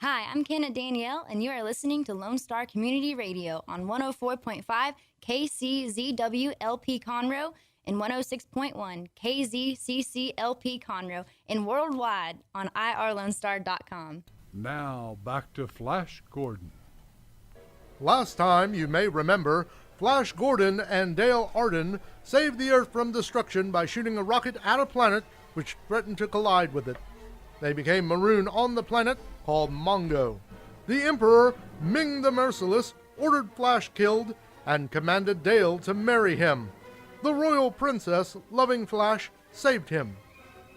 Hi, I'm Kenna Danielle, and you are listening to Lone Star Community Radio on 104.5 KCZWLP Conroe and 106.1 KZCCLP Conroe and worldwide on irlonestar.com. Now back to Flash Gordon. Last time, you may remember, Flash Gordon and Dale Arden saved the Earth from destruction by shooting a rocket at a planet which threatened to collide with it. They became marooned on the planet called Mongo. The Emperor, Ming the Merciless, ordered Flash killed and commanded Dale to marry him. The royal princess, loving Flash, saved him.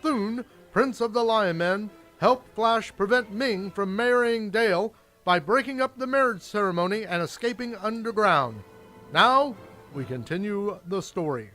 Thun, Prince of the Lion Men, helped Flash prevent Ming from marrying Dale by breaking up the marriage ceremony and escaping underground. Now, we continue the story.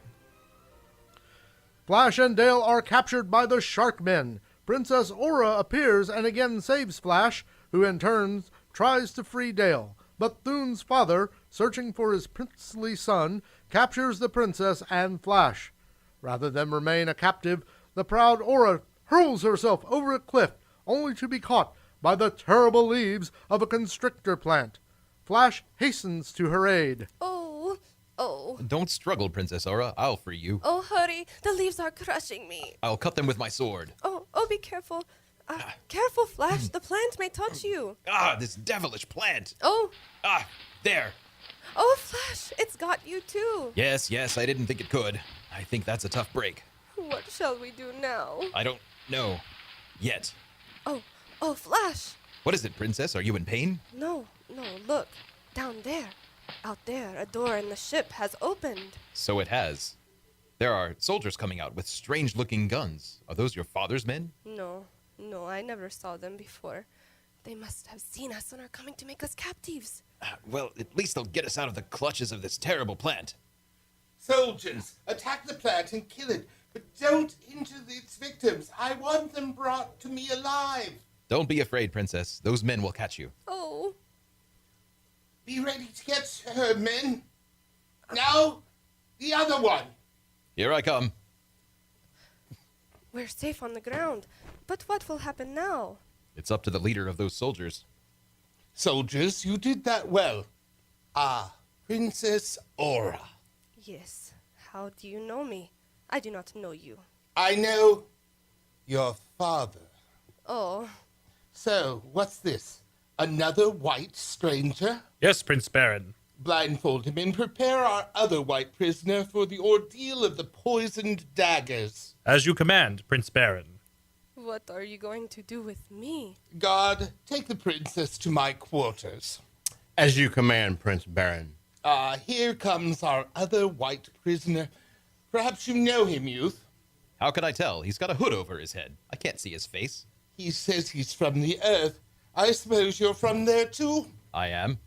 Flash and Dale are captured by the Sharkmen. Princess Aurora appears and again saves Flash, who in turn tries to free Dale. But Thun's father, searching for his princely son, captures the princess and Flash. Rather than remain a captive, the proud Aurora hurls herself over a cliff, only to be caught by the terrible leaves of a constrictor plant. Flash hastens to her aid. Oh. Don't struggle, Princess Aurora. I'll free you. Oh, hurry. The leaves are crushing me. I'll cut them with my sword. Oh, be careful. Careful, Flash. The plant may touch you. This devilish plant. Oh. There. Oh, Flash. It's got you, too. Yes, I didn't think it could. I think that's a tough break. What shall we do now? I don't know. Yet. Oh, Flash. What is it, Princess? Are you in pain? No, look. Down there. Out there, a door in the ship has opened. So it has. There are soldiers coming out with strange-looking guns. Are those your father's men? No, I never saw them before. They must have seen us and are coming to make us captives. Well, at least they'll get us out of the clutches of this terrible plant. Soldiers, attack the plant and kill it, but don't injure its victims. I want them brought to me alive. Don't be afraid, Princess. Those men will catch you. Oh. Be ready to get her, men. Now, the other one. Here I come. We're safe on the ground, but what will happen now? It's up to the leader of those soldiers. Soldiers, you did that well. Princess Aurora. Yes. How do you know me? I do not know you. I know your father. Oh. So, what's this? Another white stranger? Yes, Prince Barron. Blindfold him and prepare our other white prisoner for the ordeal of the poisoned daggers. As you command, Prince Barron. What are you going to do with me? Guard, take the princess to my quarters. As you command, Prince Barron. Here comes our other white prisoner. Perhaps you know him, youth. How can I tell? He's got a hood over his head. I can't see his face. He says he's from the Earth. I suppose you're from there, too? I am.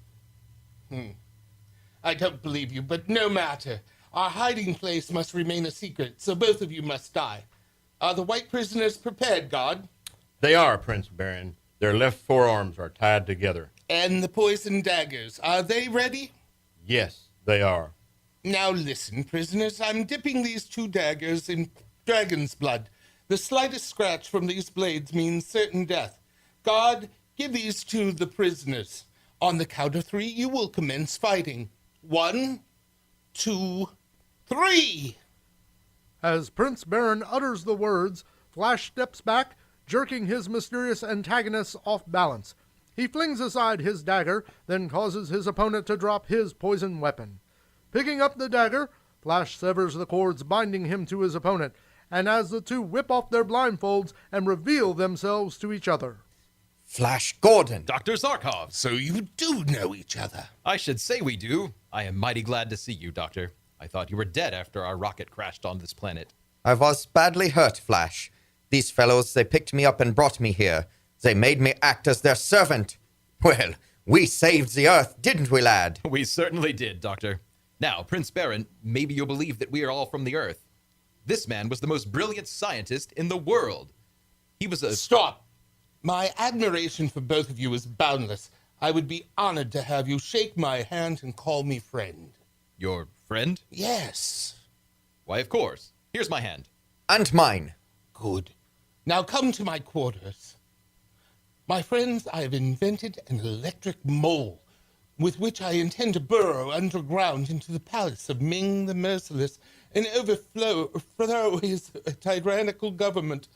I don't believe you, but no matter. Our hiding place must remain a secret, so both of you must die. Are the white prisoners prepared, guard? They are, Prince Barron. Their left forearms are tied together. And the poisoned daggers, are they ready? Yes, they are. Now listen, prisoners. I'm dipping these two daggers in dragon's blood. The slightest scratch from these blades means certain death. Guard, give these to the prisoners. On the count of 3, you will commence fighting. 1, 2, 3. As Prince Barron utters the words, Flash steps back, jerking his mysterious antagonists off balance. He flings aside his dagger, then causes his opponent to drop his poison weapon. Picking up the dagger, Flash severs the cords binding him to his opponent, and as the two whip off their blindfolds and reveal themselves to each other. Flash Gordon. Dr. Zarkov. So you do know each other. I should say we do. I am mighty glad to see you, Doctor. I thought you were dead after our rocket crashed on this planet. I was badly hurt, Flash. These fellows, they picked me up and brought me here. They made me act as their servant. Well, we saved the Earth, didn't we, lad? We certainly did, Doctor. Now, Prince Barron, maybe you'll believe that we are all from the Earth. This man was the most brilliant scientist in the world. He was a... Stop! My admiration for both of you is boundless. I would be honored to have you shake my hand and call me friend. Your friend? Yes. Why, of course. Here's my hand. And mine. Good. Now come to my quarters. My friends, I have invented an electric mole with which I intend to burrow underground into the palace of Ming the Merciless and overthrow his tyrannical government.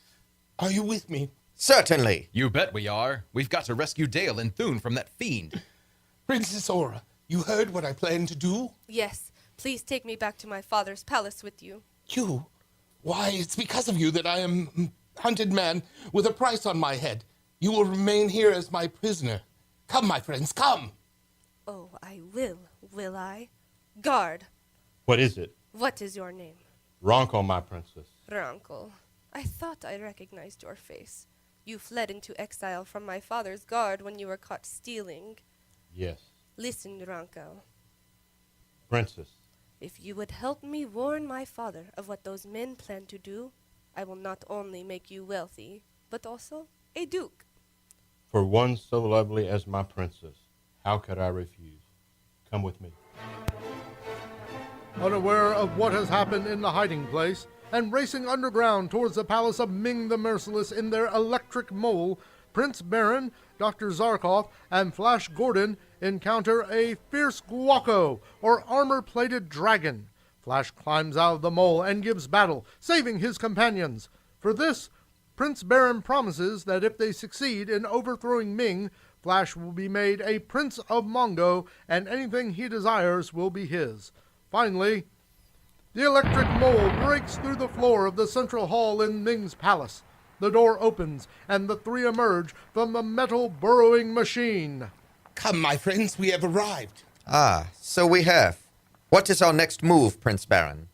Are you with me? Certainly. You bet we are. We've got to rescue Dale and Thun from that fiend. Princess Aurora, you heard what I plan to do? Yes, please take me back to my father's palace with you. You? Why, it's because of you that I am hunted man with a price on my head. You will remain here as my prisoner. Come, my friends, come! Oh, I will I? Guard, What is it? what is your name? Ronko, my princess. Ranko. I thought I recognized your face. You fled into exile from my father's guard when you were caught stealing. Yes. Listen, Ranko. Princess. If you would help me warn my father of what those men plan to do, I will not only make you wealthy, but also a duke. For one so lovely as my princess, how could I refuse? Come with me. Unaware of what has happened in the hiding place, and racing underground towards the palace of Ming the Merciless in their electric mole, Prince Barron, Dr. Zarkov, and Flash Gordon encounter a fierce guaco, or armor-plated dragon. Flash climbs out of the mole and gives battle, saving his companions. For this, Prince Barron promises that if they succeed in overthrowing Ming, Flash will be made a Prince of Mongo, and anything he desires will be his. Finally, the electric mole breaks through the floor of the central hall in Ming's palace. The door opens, and the three emerge from the metal burrowing machine. Come, my friends, we have arrived. Ah, so we have. What is our next move, Prince Barron?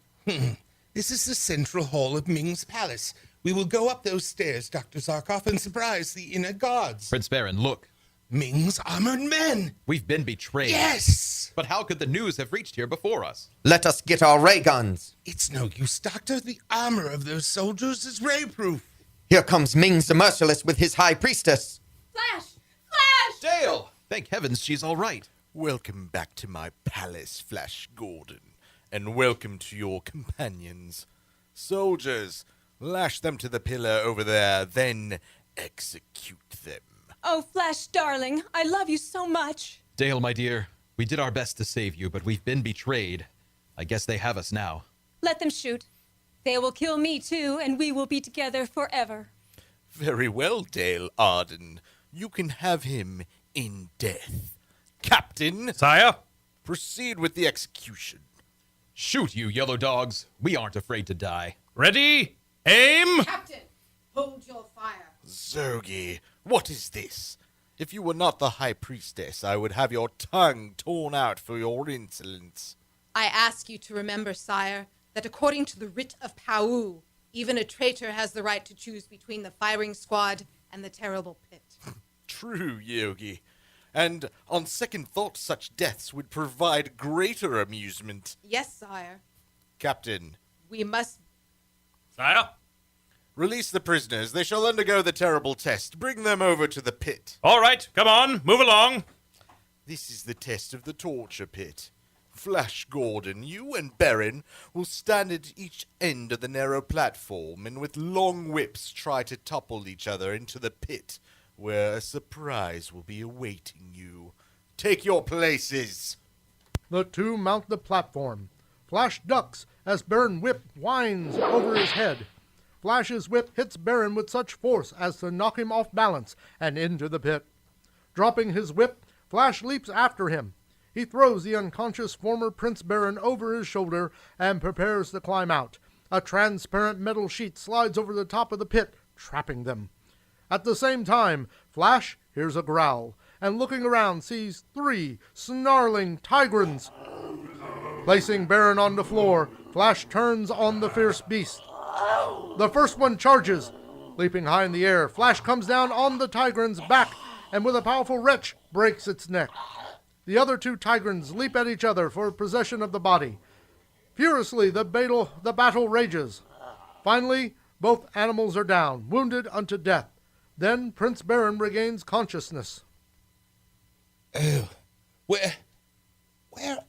This is the central hall of Ming's palace. We will go up those stairs, Dr. Zarkov, and surprise the inner guards. Prince Barron, look. Ming's armored men! We've been betrayed. Yes! But how could the news have reached here before us? Let us get our ray guns. It's no use, Doctor. The armor of those soldiers is ray-proof. Here comes Ming the Merciless with his high priestess. Flash! Flash! Dale! Thank heavens she's all right. Welcome back to my palace, Flash Gordon, and welcome to your companions. Soldiers, lash them to the pillar over there, then execute them. Oh, Flash, darling, I love you so much. Dale, my dear, we did our best to save you, but we've been betrayed. I guess they have us now. Let them shoot. They will kill me too, and we will be together forever. Very well, Dale Arden. You can have him in death. Captain, Sire? proceed with the execution. Shoot, you yellow dogs. We aren't afraid to die. Ready? Aim! Captain, hold your fire. Zergi, what is this? If you were not the High Priestess, I would have your tongue torn out for your insolence. I ask you to remember, sire, that according to the writ of Pau, even a traitor has the right to choose between the firing squad and the terrible pit. True, Yogi. And on second thought, such deaths would provide greater amusement. Yes, sire. Captain, We must... Sire? release the prisoners. They shall undergo the terrible test. Bring them over to the pit. All right, come on, move along. This is the test of the torture pit. Flash Gordon, you and Barron will stand at each end of the narrow platform and with long whips try to topple each other into the pit, where a surprise will be awaiting you. Take your places. The two mount the platform. Flash ducks as Barron whip winds over his head. Flash's whip hits Barron with such force as to knock him off balance and into the pit. Dropping his whip, Flash leaps after him. He throws the unconscious former Prince Barron over his shoulder and prepares to climb out. A transparent metal sheet slides over the top of the pit, trapping them. At the same time, Flash hears a growl, and looking around sees three snarling tigrans. Placing Barron on the floor, Flash turns on the fierce beast. The first one charges. Leaping high in the air, Flash comes down on the tigran's back, and with a powerful wrench, breaks its neck. The other two tigrans leap at each other for possession of the body. Furiously, the battle rages. Finally, both animals are down, wounded unto death. Then Prince Barron regains consciousness. Oh, where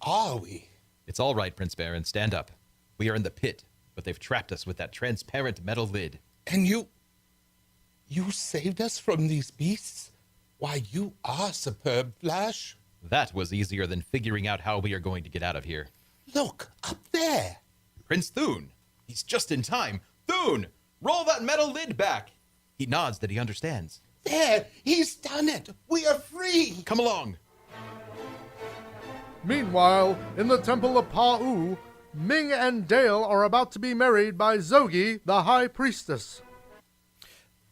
are we? It's all right, Prince Barron. Stand up. We are in the pit, but they've trapped us with that transparent metal lid. And you saved us from these beasts? Why, you are superb, Flash. That was easier than figuring out how we are going to get out of here. Look, up there. Prince Thun. He's just in time. Thun, roll that metal lid back. He nods that he understands. There, he's done it. We are free. Come along. Meanwhile, in the Temple of Pa-U, Ming and Dale are about to be married by Zogi, the High Priestess.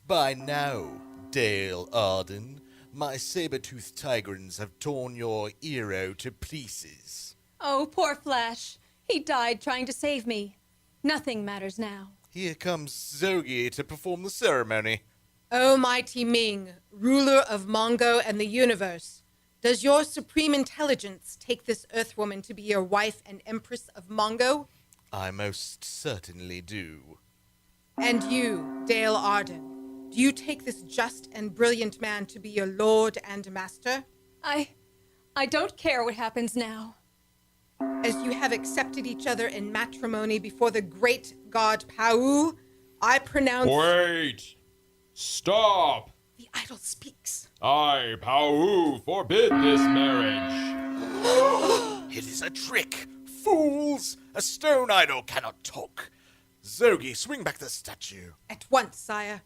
By now, Dale Arden, my saber-toothed tigrans have torn your hero to pieces. Oh, poor Flash. He died trying to save me. Nothing matters now. Here comes Zogi to perform the ceremony. O mighty Ming, ruler of Mongo and the universe, does your supreme intelligence take this Earthwoman to be your wife and Empress of Mongo? I most certainly do. And you, Dale Arden, do you take this just and brilliant man to be your lord and master? I don't care what happens now. As you have accepted each other in matrimony before the great god Pa-U, I pronounce... Wait! Stop! The idol speaks. I, Pa-U, forbid this marriage. It is a trick! Fools! A stone idol cannot talk. Zogi, swing back the statue. At once, sire.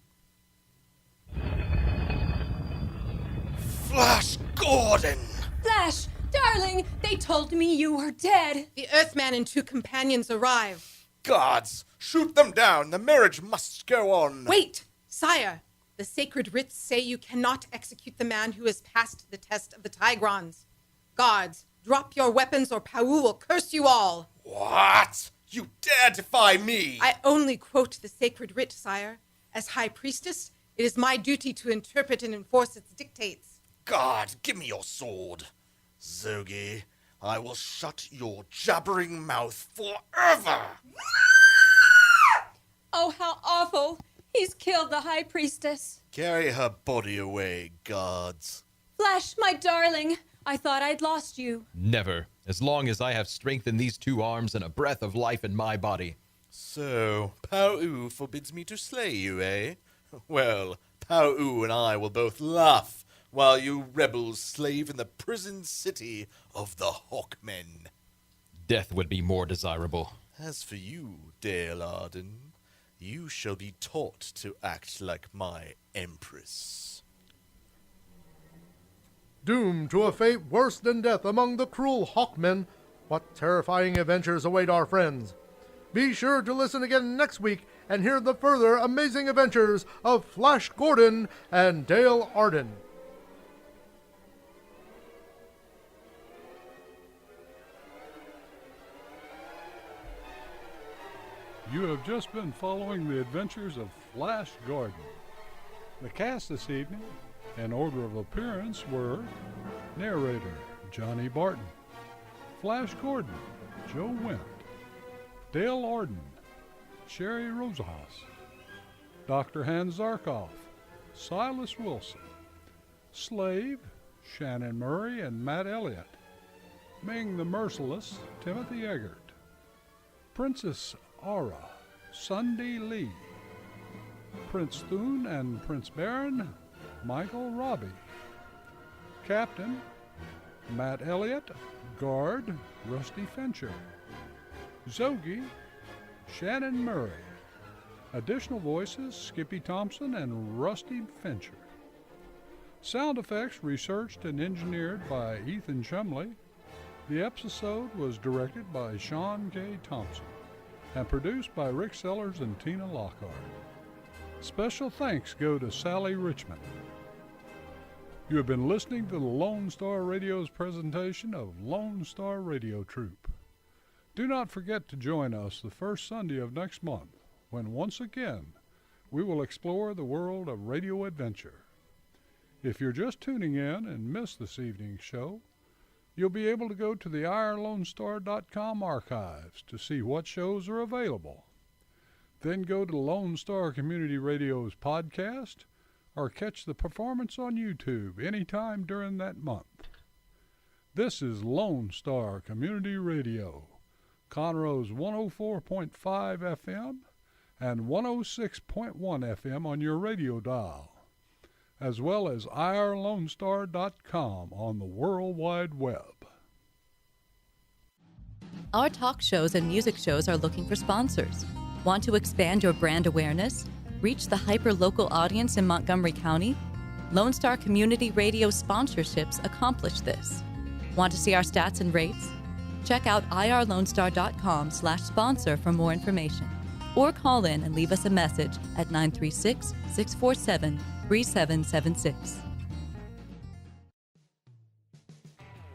Flash Gordon! Flash, darling, they told me you were dead. The Earthman and 2 companions arrive. Guards, shoot them down. The marriage must go on. Wait, sire. The sacred writs say you cannot execute the man who has passed the test of the Tigrons. Guards, drop your weapons or Pa-U will curse you all. What? You dare defy me? I only quote the sacred writ, sire. As High Priestess, it is my duty to interpret and enforce its dictates. Guard, give me your sword. Zogi, I will shut your jabbering mouth forever. Oh, how awful. He's killed the High Priestess. Carry her body away, guards. Flash, my darling, I thought I'd lost you. Never, as long as I have strength in these 2 arms and a breath of life in my body. So, Pa-U forbids me to slay you, eh? Well, Pa-U and I will both laugh while you rebels slave in the prison city of the Hawkmen. Death would be more desirable. As for you, Dale Arden, you shall be taught to act like my empress. Doomed to a fate worse than death among the cruel Hawkmen, what terrifying adventures await our friends. Be sure to listen again next week and hear the further amazing adventures of Flash Gordon and Dale Arden. You have just been following the adventures of Flash Gordon. The cast this evening, in order of appearance, were narrator Johnny Barton, Flash Gordon Joe Wendt, Dale Arden Sherry Rosahaus, Dr. Hans Zarkov Silas Wilson, Slave Shannon Murray and Matt Elliott, Ming the Merciless Timothy Eggert, Princess Aurora Sunday Lee, Prince Thun and Prince Barron Michael Robbie, Captain Matt Elliott, Guard Rusty Fincher, Zogi Shannon Murray. Additional voices Skippy Thompson and Rusty Fincher. Sound effects researched and engineered by Ethan Chumley. The episode was directed by Sean K. Thompson and produced by Rick Sellers and Tina Lockhart. Special thanks go to Sally Richmond. You have been listening to the Lone Star Radio's presentation of Lone Star Radio Troupe. Do not forget to join us the first Sunday of next month, when once again we will explore the world of radio adventure. If you're just tuning in and missed this evening's show, you'll be able to go to the OurLoneStar.com archives to see what shows are available. Then go to Lone Star Community Radio's podcast or catch the performance on YouTube anytime during that month. This is Lone Star Community Radio, Conroe's 104.5 FM and 106.1 FM on your radio dial. as well as irlonestar.com on the World Wide Web. Our talk shows and music shows are looking for sponsors. Want to expand your brand awareness? Reach the hyper-local audience in Montgomery County? Lone Star Community Radio sponsorships accomplish this. Want to see our stats and rates? Check out irlonestar.com/sponsor for more information. Or call in and leave us a message at 936-647-3776.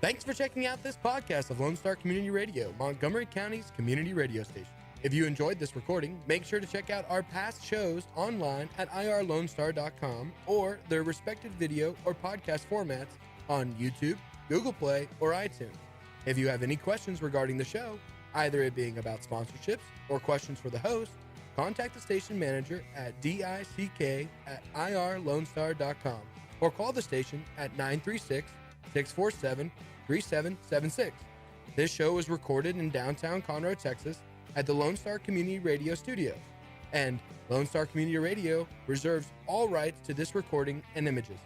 Thanks for checking out this podcast of Lone Star Community Radio, Montgomery County's community radio station. If you enjoyed this recording, make sure to check out our past shows online at irlonestar.com or their respective video or podcast formats on YouTube, Google Play, or iTunes. If you have any questions regarding the show, either it being about sponsorships or questions for the host, contact the station manager at dick@irlonestar.com or call the station at 936-647-3776. This show was recorded in downtown Conroe, Texas at the Lone Star Community Radio Studios, and Lone Star Community Radio reserves all rights to this recording and images.